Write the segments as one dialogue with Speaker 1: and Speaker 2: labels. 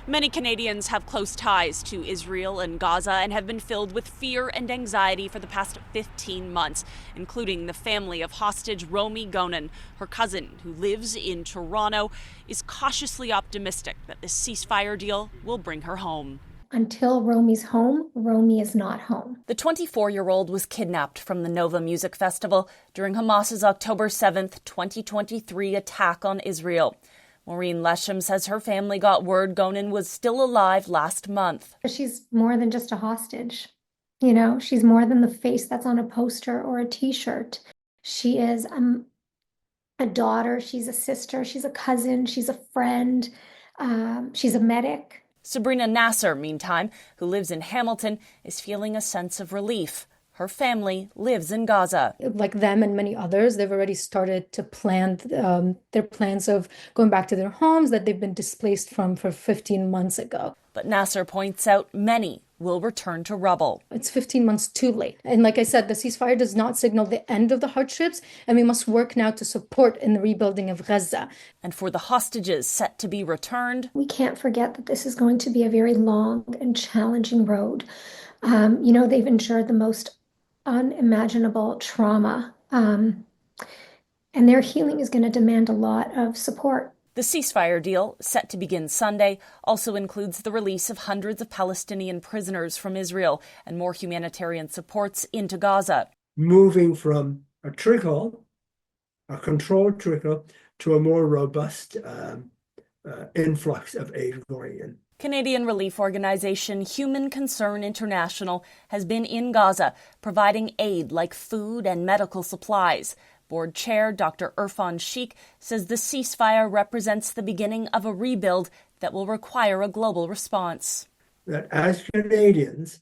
Speaker 1: Many Canadians have close ties to Israel and Gaza and have been filled with fear and anxiety for the past 15 months, including the family of hostage Romi Gonen. Her cousin, who lives in Toronto, is cautiously optimistic that this ceasefire deal will bring her home.
Speaker 2: Until Romi's home, Romi is not home.
Speaker 1: The 24-year-old was kidnapped from the Nova Music Festival during Hamas's October 7th, 2023 attack on Israel. Maureen Lesham says her family got word Gonen was still alive last month.
Speaker 2: She's more than just a hostage. You know, she's more than the face that's on a poster or a T-shirt. She is a daughter, she's a sister, she's a cousin, she's a friend, she's a medic.
Speaker 1: Sabrina Nasser, meantime, who lives in Hamilton, is feeling a sense of relief. Her family lives in Gaza.
Speaker 3: Like them and many others, they've already started to plan their plans of going back to their homes that they've been displaced from for 15 months ago.
Speaker 1: But Nasser points out many will return to rubble.
Speaker 3: It's 15 months too late. And like I said, the ceasefire does not signal the end of the hardships, and we must work now to support in the rebuilding of Gaza.
Speaker 1: And for the hostages set to be returned,
Speaker 2: we can't forget that this is going to be a very long and challenging road. They've endured the most unimaginable trauma, and their healing is going to demand a lot of support.
Speaker 1: The ceasefire deal, set to begin Sunday, also includes the release of hundreds of Palestinian prisoners from Israel and more humanitarian supports into Gaza.
Speaker 4: Moving from a controlled trickle, to a more robust influx of aid going in.
Speaker 1: Canadian relief organization Human Concern International has been in Gaza, providing aid like food and medical supplies. Board chair Dr. Irfan Sheikh says the ceasefire represents the beginning of a rebuild that will require a global response.
Speaker 4: That as Canadians,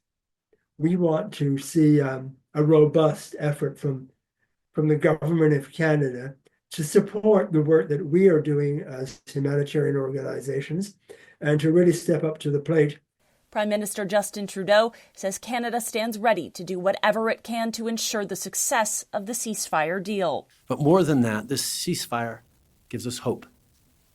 Speaker 4: we want to see a robust effort from the government of Canada to support the work that we are doing as humanitarian organizations and to really step up to the plate.
Speaker 1: Prime Minister Justin Trudeau says Canada stands ready to do whatever it can to ensure the success of the ceasefire deal.
Speaker 5: But more than that, this ceasefire gives us hope.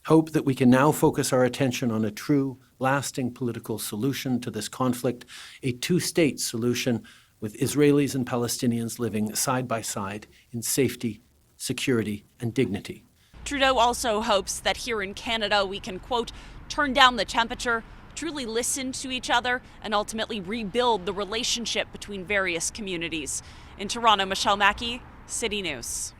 Speaker 5: Hope that we can now focus our attention on a true, lasting political solution to this conflict, a two-state solution with Israelis and Palestinians living side by side in safety, security, and dignity.
Speaker 1: Trudeau also hopes that here in Canada we can, quote, turn down the temperature, truly listen to each other, and ultimately rebuild the relationship between various communities. In Toronto, Michelle Mackey, City News.